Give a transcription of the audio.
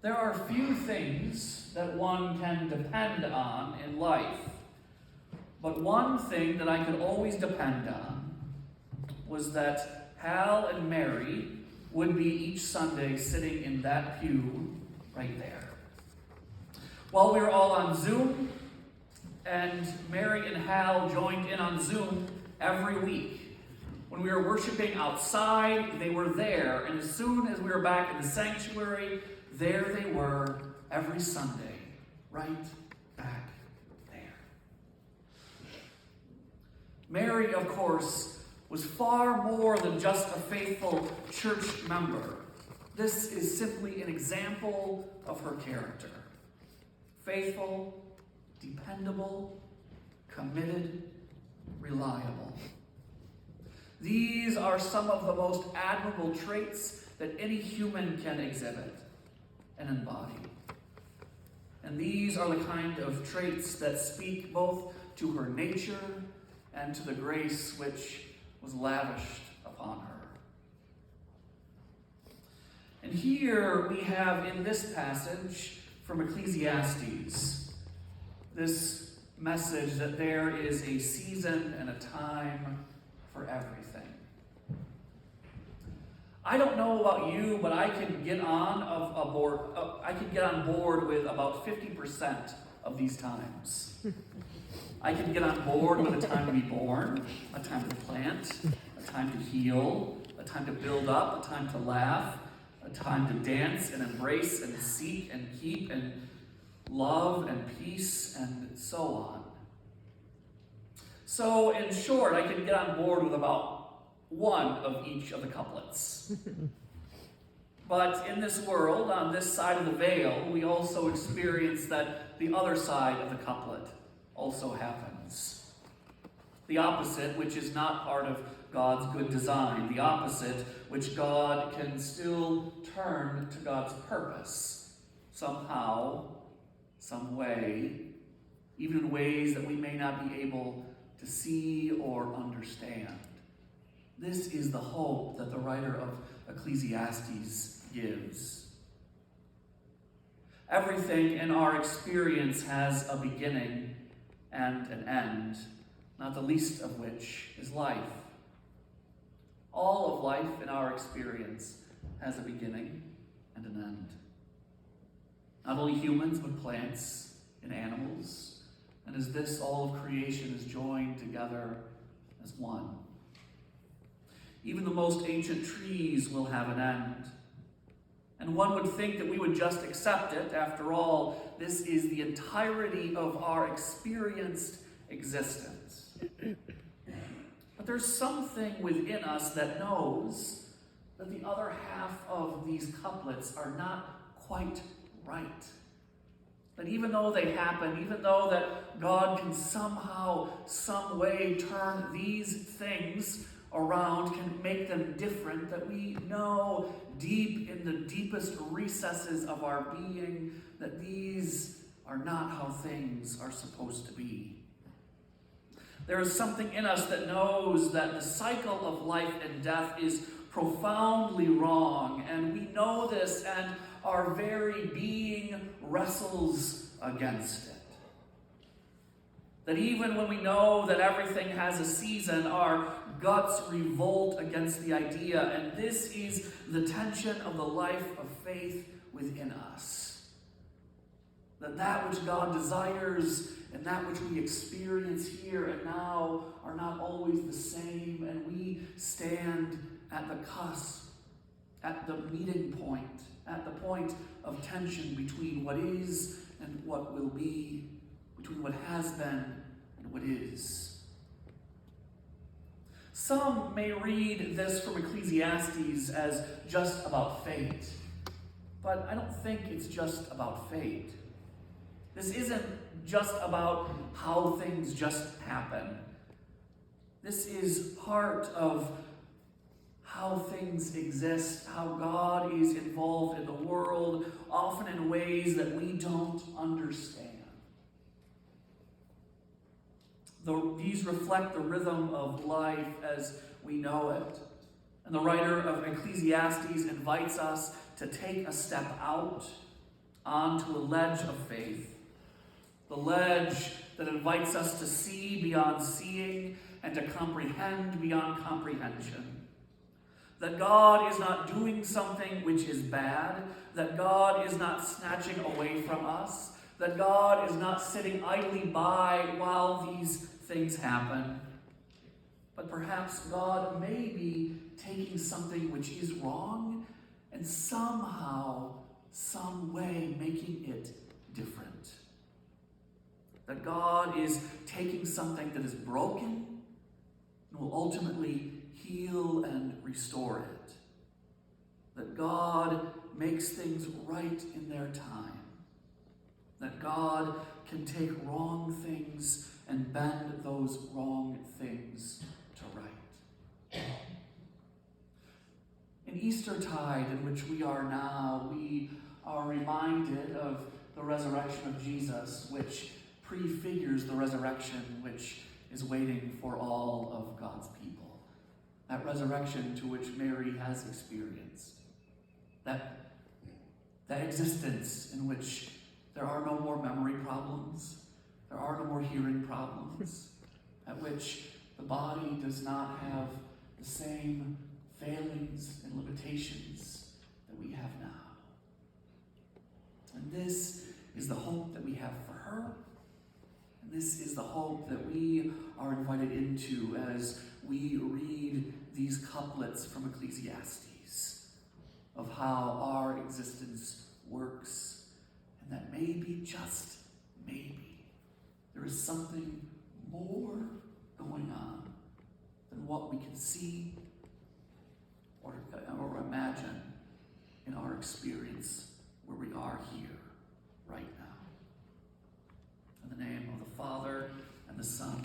There are few things that one can depend on in life, but one thing that I could always depend on was that Hal and Mary would be each Sunday sitting in that pew right there. While we were all on Zoom, and Mary and Hal joined in on Zoom every week. When we were worshiping outside, they were there, and as soon as we were back in the sanctuary, there they were every Sunday, right back there. Mary, of course, was far more than just a faithful church member. This is simply an example of her character. Faithful, dependable, committed, reliable. These are some of the most admirable traits that any human can exhibit and embody. And these are the kind of traits that speak both to her nature and to the grace which was lavished upon her. And here we have in this passage from Ecclesiastes this message that there is a season and a time for everything. I don't know about you, but I can get on board with about 50% of these times. I can get on board with a time to be born, a time to plant, a time to heal, a time to build up, a time to laugh, a time to dance and embrace and seek and keep and love and peace and so on. So in short, I can get on board with about one of each of the couplets. But in this world, on this side of the veil, we also experience that the other side of the couplet also happens. The opposite, which is not part of God's good design. The opposite, which God can still turn to God's purpose. Somehow, some way, even in ways that we may not be able to see or understand. This is the hope that the writer of Ecclesiastes gives. Everything in our experience has a beginning and an end, not the least of which is life. All of life in our experience has a beginning and an end. Not only humans, but plants and animals. And as this, all of creation is joined together as one. Even the most ancient trees will have an end. And one would think that we would just accept it. After all, this is the entirety of our experienced existence. But there's something within us that knows that the other half of these couplets are not quite right. That even though they happen, even though that God can somehow, some way turn these things around, can make them different, that we know deep in the deepest recesses of our being that these are not how things are supposed to be. There is something in us that knows that the cycle of life and death is profoundly wrong, and we know this, and our very being wrestles against it. That even when we know that everything has a season, our guts revolt against the idea, and this is the tension of the life of faith within us. That which God desires and that which we experience here and now are not always the same, and we stand at the cusp, at the meeting point, at the point of tension between what is and what will be, between what has been and what is. Some may read this from Ecclesiastes as just about fate, but I don't think it's just about fate. This isn't just about how things just happen. This is part of how things exist, how God is involved in the world, often in ways that we don't understand. These reflect the rhythm of life as we know it. And the writer of Ecclesiastes invites us to take a step out onto a ledge of faith, the ledge that invites us to see beyond seeing and to comprehend beyond comprehension. That God is not doing something which is bad, that God is not snatching away from us, that God is not sitting idly by while these things happen. But perhaps God may be taking something which is wrong and somehow, some way making it different. That God is taking something that is broken and will ultimately heal and restore it. That God makes things right in their time. That God can take wrong things and bend those wrong things to right. In Eastertide, in which we are now, we are reminded of the resurrection of Jesus, which prefigures the resurrection which is waiting for all of God's people. That resurrection to which Mary has experienced. That existence in which there are no more memory problems, there are no more hearing problems, at which the body does not have the same failings and limitations that we have now. And this is the hope that we have for her. And this is the hope that we are invited into as we read these couplets from Ecclesiastes of how our existence works, and that maybe, just maybe, there is something more going on than what we can see or imagine in our experience where we are here right now. In the name of the Father, and the Son,